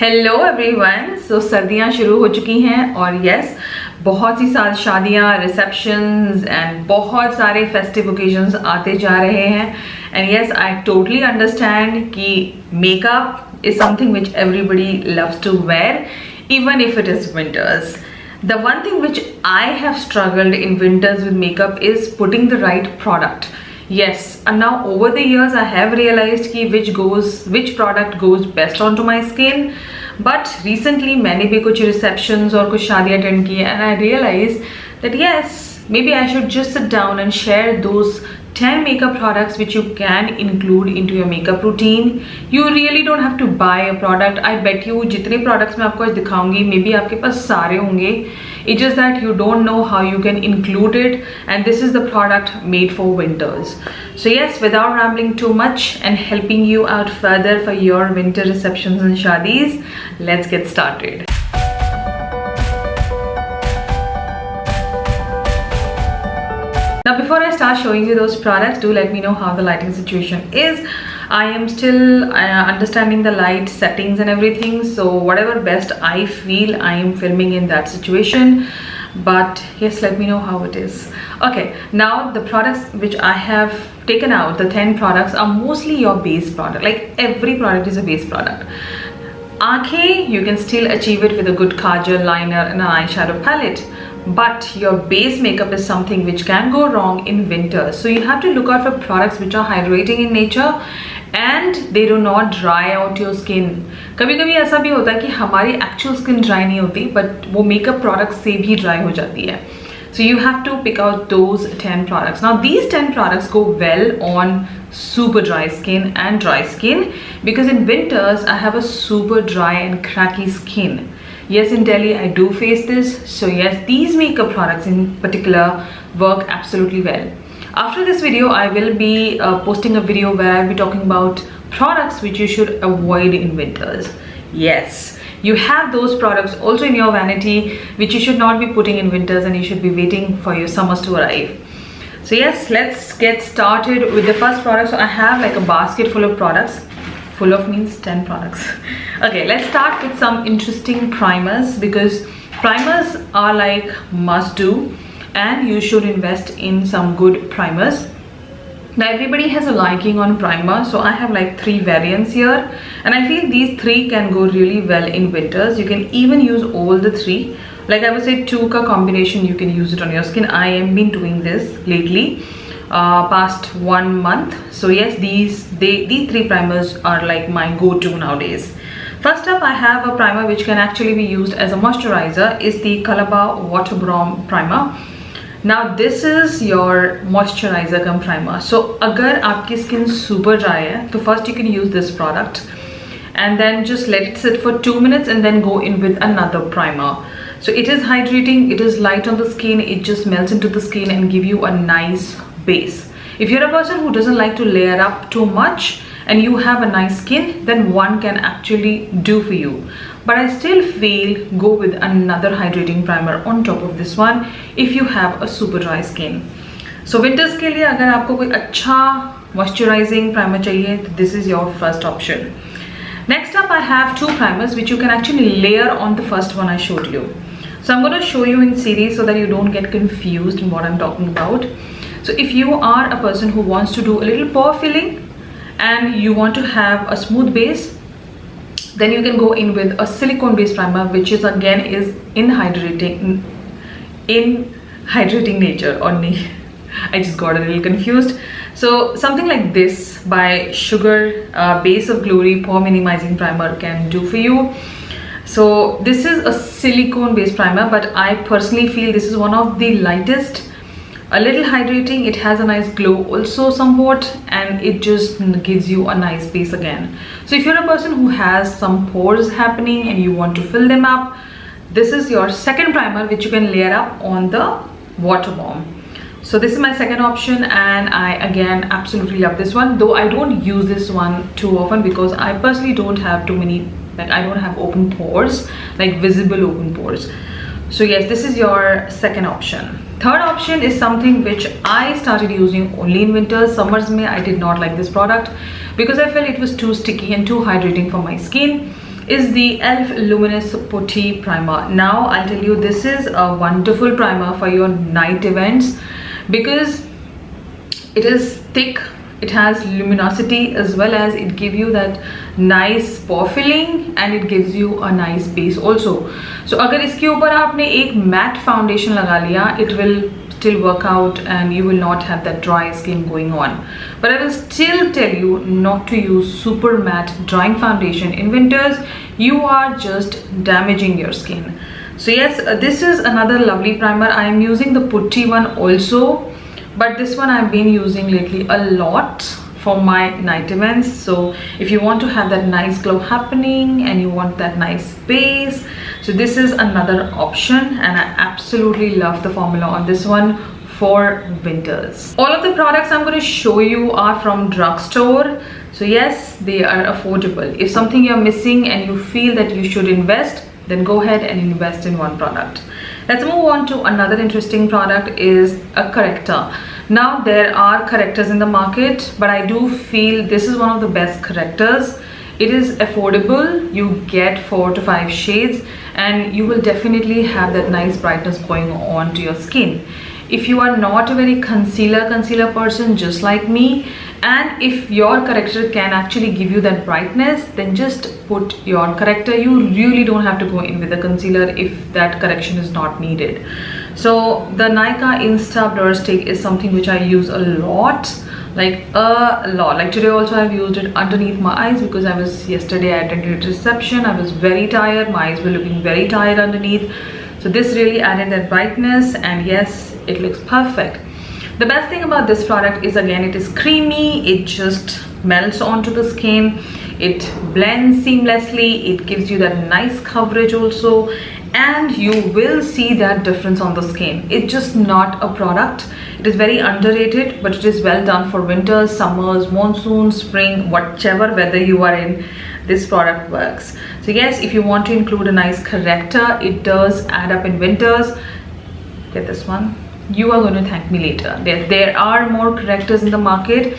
Hello everyone. सो सर्दियाँ शुरू हो चुकी हैं और यस, बहुत सी सारी शादियाँ, रिसेप्शंस एंड बहुत सारे फेस्टिव ओकेजन्स आते जा रहे हैं। And yes, I totally understand कि makeup is something which everybody loves to wear even if it is winters. The one thing which I have struggled in winters with makeup is putting the right product. Yes, and now over the years I have realized कि which product goes best onto my skin. But recently मैंने भी कुछ receptions और कुछ शादियाँ attend की and I realized that yes, maybe I should just sit down and share those 10 makeup products which you can include into your makeup routine. You really don't have to buy a product. I bet you जितने products मैं आपको आज दिखाऊंगी maybe आपके पास सारे होंगे. It's just that you don't know how you can include it, and this is the product made for winters. So yes, without rambling too much and helping you out further for your winter receptions and shadis, let's get started. Now before I start showing you those products, do let me know how the lighting situation is. I am still understanding the light settings and everything, so whatever best I feel, I am filming in that situation. But yes, let me know how it is. Okay, now the products which I have taken out, the 10 products, are mostly your base product. Like every product is a base product. Aankhein, you can still achieve it with a good kajal, liner and an eyeshadow palette. But your base makeup is something which can go wrong in winter. So you have to look out for products which are hydrating in nature and they do not dry out your skin. कभी कभी ऐसा भी होता है कि हमारी actual skin dry नहीं होती, but वो makeup products से भी dry हो जाती है. So you have to pick out those 10 products. Now these 10 products go well on super dry skin and dry skin, because in winters I have a super dry and cracky skin. Yes, in Delhi I do face this. So yes, these makeup products in particular work absolutely well. After this video I will be posting a video where I'll be talking about products which you should avoid in winters. Yes, you have those products also in your vanity which you should not be putting in winters, and you should be waiting for your summers to arrive. So yes, let's get started with the first product. So I have like a basket full of products. Full of means 10 products. Okay, let's start with some interesting primers, because primers are like must do and you should invest in some good primers. Now everybody has a liking on primer, so I have like 3 variants here, and I feel these 3 can go really well in winters. You can even use all the 3. Like I would say 2 ka combination, you can use it on your skin. I have been doing this lately, past 1 month. So yes, these 3 primers are like my go-to nowadays. First up, I have a primer which can actually be used as a moisturizer. Is the COLORBAR Water Bomb Primer. Now this is your moisturizer cum primer. So agar aapki skin super dry hai, so first you can use this product and then just let it sit for 2 minutes and then go in with another primer. So it is hydrating, it is light on the skin, it just melts into the skin and give you a nice base. If you're a person who doesn't like to layer up too much and you have a nice skin, then one can actually do for you. But I still feel go with another hydrating primer on top of this one if you have a super dry skin. So winters के लिए अगर आपको कोई अच्छा moisturizing primer चाहिए, तो this is your first option. Next up, I have 2 primers which you can actually layer on the first one I showed you. So I'm going to show you in series so that you don't get confused in what I'm talking about. So if you are a person who wants to do a little pore filling and you want to have a smooth base, then you can go in with a silicone based primer, which is again is in hydrating nature. Or I just got a little confused. So something like this by Sugar Base of Glory Pore Minimizing Primer can do for you. So this is a silicone based primer, but I personally feel this is one of the lightest, a little hydrating, it has a nice glow also somewhat, and it just gives you a nice base again. So if you're a person who has some pores happening and you want to fill them up, this is your second primer which you can layer up on the water bomb. So this is my second option, and I again absolutely love this one, though I don't use this one too often because I personally don't have too many, like I don't have open pores, like visible open pores. So yes, this is your second option. Third option is something which I started using only in winters. Summers mein I did not like this product because I felt it was too sticky and too hydrating for my skin. is the ELF Luminous Putty Primer. Now I'll tell you, this is a wonderful primer for your night events because it is thick, it has luminosity, as well as it gives you that nice pore filling and it gives you a nice base also. So अगर इसके ऊपर आपने एक matte foundation लगा लिया, it will still work out and you will not have that dry skin going on. But I will still tell you not to use super matte drying foundation in winters. You are just damaging your skin. So yes, this is another lovely primer. I am using the putty one also, but this one I've been using lately a lot for my night events. So if you want to have that nice glow happening and you want that nice base, so this is another option, and I absolutely love the formula on this one for winters. All of the products I'm going to show you are from drugstore. So yes, they are affordable. If something you're missing and you feel that you should invest, then go ahead and invest in one product. Let's move on to another interesting product, is a corrector. Now there are correctors in the market, but I do feel this is one of the best correctors. It is affordable. You get 4 to 5 shades and you will definitely have that nice brightness going on to your skin. If you are not a very concealer person just like me, and if your corrector can actually give you that brightness, then just put your corrector. You really don't have to go in with a concealer if that correction is not needed. So the Nykaa Insta Blur Stick is something which I use a lot, like a lot. Like today also I've used it underneath my eyes because yesterday I attended a reception. I was very tired, my eyes were looking very tired underneath. So this really added that brightness, and yes, it looks perfect. The best thing about this product is, again, it is creamy, it just melts onto the skin, it blends seamlessly, it gives you that nice coverage also, and you will see that difference on the skin. It's just not a product. It is very underrated, but it is well done for winters, summers, monsoon, spring, whichever weather you are in. This product works. So yes, if you want to include a nice corrector, it does add up in winters. Get this one. You are going to thank me later. There are more correctors in the market.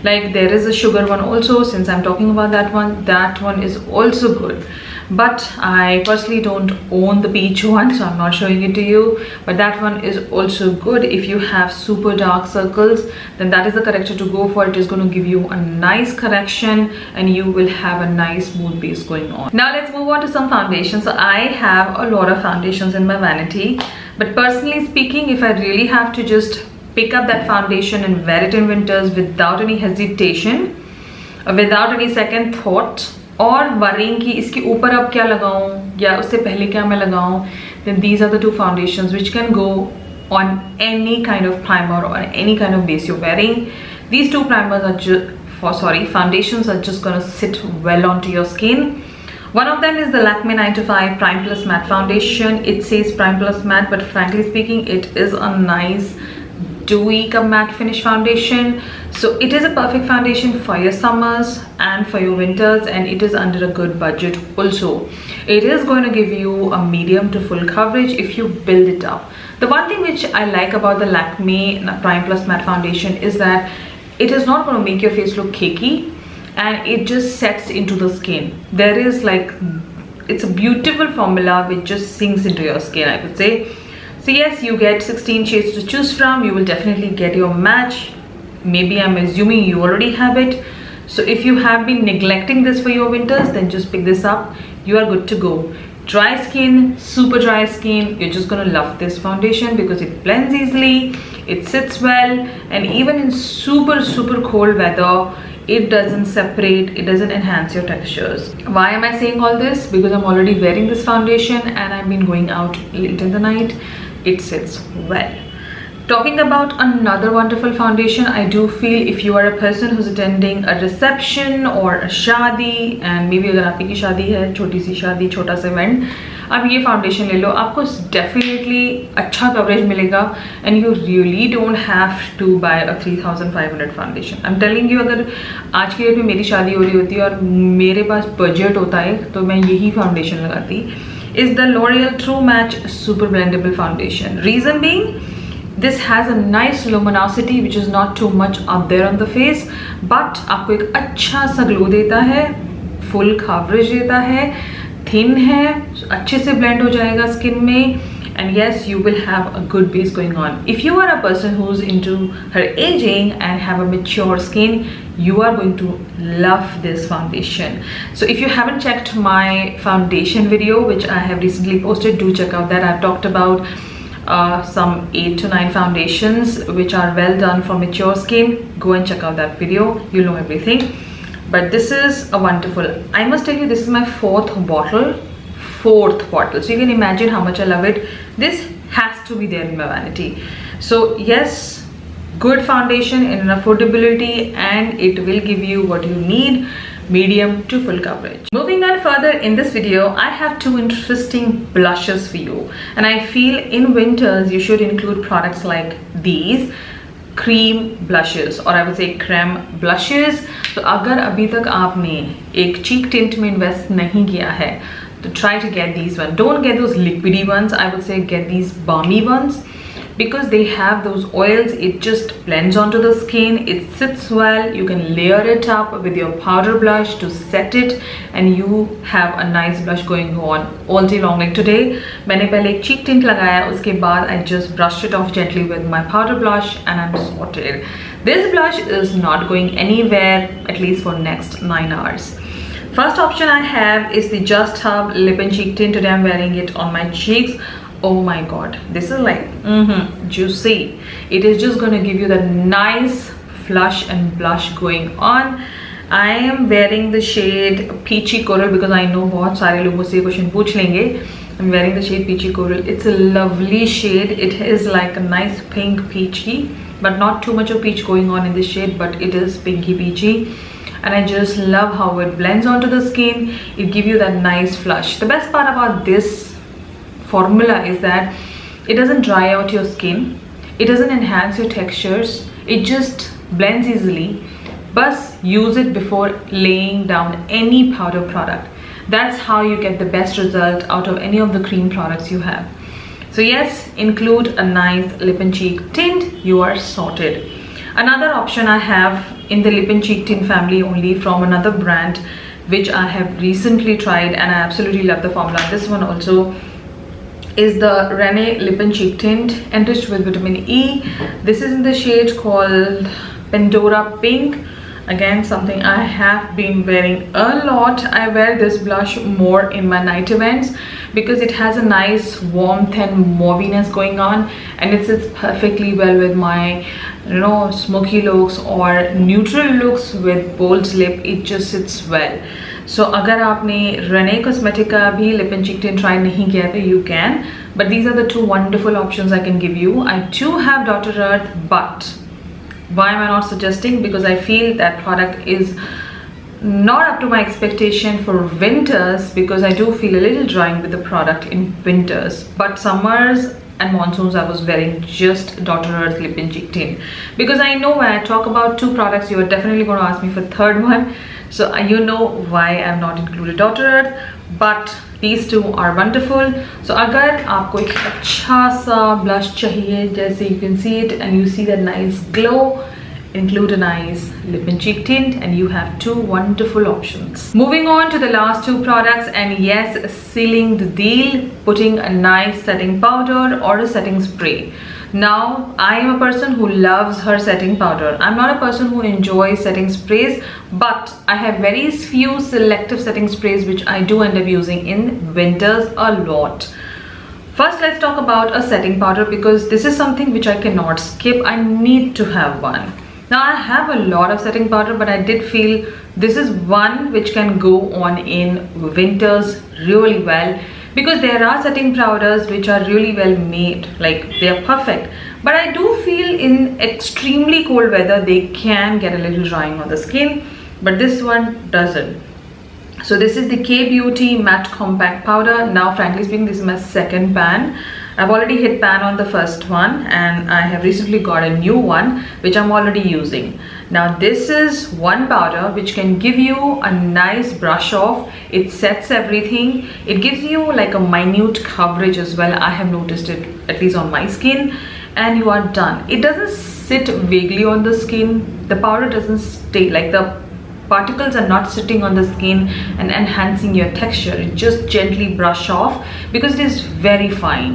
Like there is a sugar one also. Since I'm talking about that one is also good. But I personally don't own the peach one, so I'm not showing it to you. But that one is also good. If you have super dark circles, then that is the corrector to go for. It is going to give you a nice correction and you will have a nice mood base going on. Now let's move on to some foundations. So I have a lot of foundations in my vanity, but personally speaking, if I really have to just pick up that foundation and wear it in winters without any hesitation, without any second thought, और worrying कि इसके ऊपर अब क्या लगाऊं या उससे पहले क्या मैं लगाऊं, then these are the two foundations which can go on any kind of primer or any kind of base you're wearing. These two primers are foundations are just gonna sit well onto your skin. One of them is the Lakme 9 to 5 Prime Plus Matte Foundation. It says Prime Plus Matte, but frankly speaking, it is a nice dewy matte finish foundation. So it is a perfect foundation for your summers and for your winters, and it is under a good budget also. It is going to give you a medium to full coverage if you build it up. The one thing which I like about the Lakme Prime Plus Matte Foundation is that it is not going to make your face look cakey, and it just sets into the skin. There is like, it's a beautiful formula which just sinks into your skin, I would say. So yes, you get 16 shades to choose from. You will definitely get your match. Maybe I'm assuming you already have it. So if you have been neglecting this for your winters, then just pick this up. You are good to go. Dry skin, super dry skin, you're just gonna love this foundation because it blends easily, it sits well, and even in super cold weather, it doesn't separate, it doesn't enhance your textures. Why am I saying all this? Because I'm already wearing this foundation and I've been going out late in the night. It sits well. Talking about another wonderful foundation, I do feel if you are a person who's attending a reception or a शादी, and maybe अगर आपकी शादी है, छोटी सी शादी, छोटा सा event, आप ये foundation ले लो, आपको definitely अच्छा coverage मिलेगा, and you really don't have to buy a 3500 foundation. I'm telling you, अगर आज के डेट में मेरी शादी हो रही होती और मेरे पास budget होता है, तो मैं यही foundation लगाती. Is the L'Oreal True Match Super Blendable Foundation. Reason being, this has a nice luminosity which is not too much up there on the face, but आपको एक अच्छा सा glow देता है full coverage देता है, thin है, अच्छे से blend हो जाएगा skin में, and yes, you will have a good base going on. If you are a person who's into her aging and have a mature skin, you are going to love this foundation. So if you haven't checked my foundation video, which I have recently posted, do check out that. I've talked about some 8 to 9 foundations which are well done for mature skin. Go and check out that video, you'll know everything. But this is a wonderful, I must tell you, this is my fourth bottle, so you can imagine how much I love it. This has to be there in my vanity. So yes, good foundation in an affordability, and it will give you what you need, medium to full coverage. Moving on further in this video, I have 2 interesting blushes for you, and I feel in winters you should include products like these cream blushes, or I would say creme blushes. तो अगर अभी तक आपने एक cheek tint में invest नहीं किया है, to try to get these ones. Don't get those liquidy ones. I would say get these balmy ones, because they have those oils. It just blends onto the skin, it sits well. You can layer it up with your powder blush to set it, and you have a nice blush going on all day long. Like today मैंने पहले एक cheek tint लगाया, उसके बाद I just brushed it off gently with my powder blush, and I'm sorted. This blush is not going anywhere, at least for next 9 hours. First option I have is the Just Hub Lip and Cheek Tint. Today I'm wearing it on my cheeks. Oh my god, this is like juicy. It is just going to give you the nice flush and blush going on. I am wearing the shade Peachy Coral because I know बहुत सारे लोग मुझसे question पूछ लेंगे. I'm wearing the shade Peachy Coral. It's a lovely shade. It is like a nice pink peachy, but not too much of peach going on in this shade, but it is pinky peachy. And I just love how it blends onto the skin. It gives you that nice flush. The best part about this formula is that it doesn't dry out your skin, it doesn't enhance your textures, it just blends easily. But use it before laying down any powder product. That's how you get the best result out of any of the cream products you have. So yes, include a nice lip and cheek tint, you are sorted. Another option I have in the lip and cheek tint family, only from another brand which I have recently tried and I absolutely love the formula. This one also is the Rene Lip and Cheek Tint enriched with vitamin E. This is in the shade called Pandora Pink. Again, something I have been wearing a lot. I wear this blush more in my night events because it has a nice warmth and mauviness going on, and it sits perfectly well with my smoky looks or neutral looks with bold lip. It just sits well. So अगर आपने Rene Cosmetic का भी lip and cheek tint try नहीं किया तो you can, but these are the 2 wonderful options I can give you. I too have Dr. Earth, but why am I not suggesting? Because I feel that product is not up to my expectation for winters, because I do feel a little drying with the product in winters. But summers and monsoons I was wearing just Dr. Earth Lip and Cheek Tint, because I know when I talk about 2 products you are definitely going to ask me for third one. So you know why I have not included Dr. Earth, but these 2 are wonderful. So अगर आपको एक अच्छा सा blush चाहिए, जैसे you can see it and you see that nice glow, include a nice lip and cheek tint and you have 2 wonderful options. Moving on to the last 2 products, and yes, sealing the deal, putting a nice setting powder or a setting spray. Now I am a person who loves her setting powder. I'm not a person who enjoys setting sprays, but I have very few selective setting sprays which I do end up using in winters a lot. First, let's talk about a setting powder, because this is something which I cannot skip. I need to have one. Now I have a lot of setting powder, but I did feel this is one which can go on in winters really well, because there are setting powders which are really well made, like they are perfect, but I do feel in extremely cold weather they can get a little drying on the skin, but this one doesn't. So this is the K Beauty Matte Compact Powder. Now frankly speaking, this is my second pan. I've already hit pan on the first one, and I have recently got a new one which I'm already using. Now this is one powder which can give you a nice brush off. It sets everything. It gives you like a minute coverage as well. I have noticed it, at least on my skin, and you are done. It doesn't sit vaguely on the skin. The powder doesn't stay, like the particles are not sitting on the skin and enhancing your texture. It just gently brush off because it is very fine.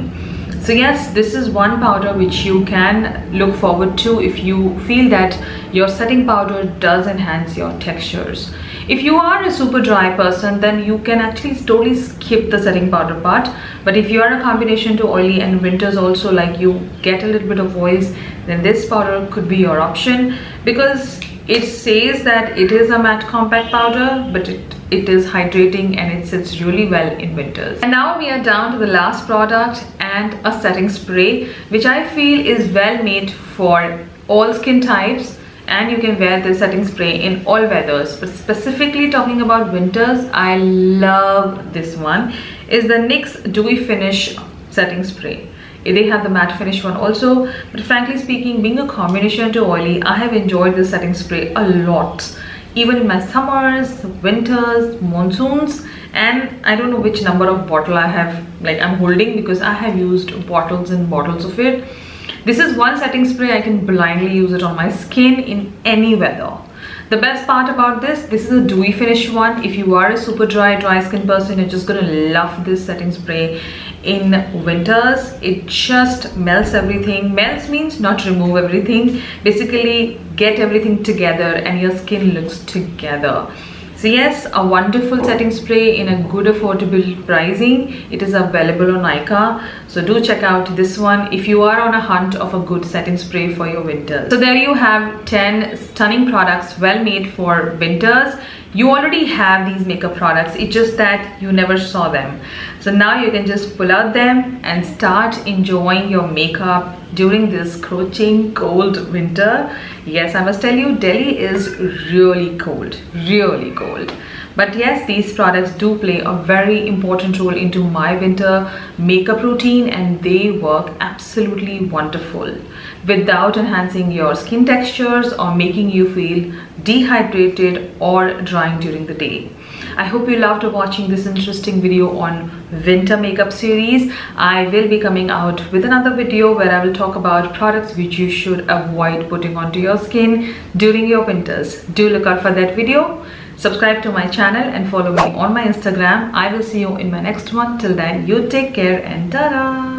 So yes, this is one powder which you can look forward to if you feel that your setting powder does enhance your textures. If you are a super dry person, then you can actually totally skip the setting powder part. But if you are a combination to oily and winters also, like you get a little bit of oils, then this powder could be your option, because it says that it is a matte compact powder, but it is hydrating and it sits really well in winters. And now we are down to the last product, and a setting spray, which I feel is well made for all skin types, and you can wear this setting spray in all weathers. But specifically talking about winters, I love this one. Is the NYX Dewy Finish setting spray. They have the matte finish one also, but frankly speaking, being a combination to oily, I have enjoyed this setting spray a lot, even in my summers, winters, monsoons. And I don't know which number of bottle I'm holding, because I have used bottles and bottles of it. This is one setting spray I can blindly use it on my skin in any weather. The best part about this is a dewy finish one. If you are a super dry skin person, you're just gonna love this setting spray in winters. It just melts everything. Melts means not remove everything, basically get everything together and your skin looks together. So yes, a wonderful setting spray in a good affordable pricing. It is available on Nykaa, so do check out this one if you are on a hunt of a good setting spray for your winters. So there you have 10 stunning products well made for winters. You already have these makeup products, it's just that you never saw them. So now you can just pull out them and start enjoying your makeup during this scorching cold winter. Yes, I must tell you, Delhi is really cold, really cold. But yes, these products do play a very important role into my winter makeup routine, and they work absolutely wonderful without enhancing your skin textures or making you feel dehydrated or drying during the day. I hope you loved watching this interesting video on winter makeup series. I will be coming out with another video where I will talk about products which you should avoid putting onto your skin during your winters. Do look out for that video. Subscribe to my channel and follow me on my Instagram. I will see you in my next one. Till then, you take care and ta-da!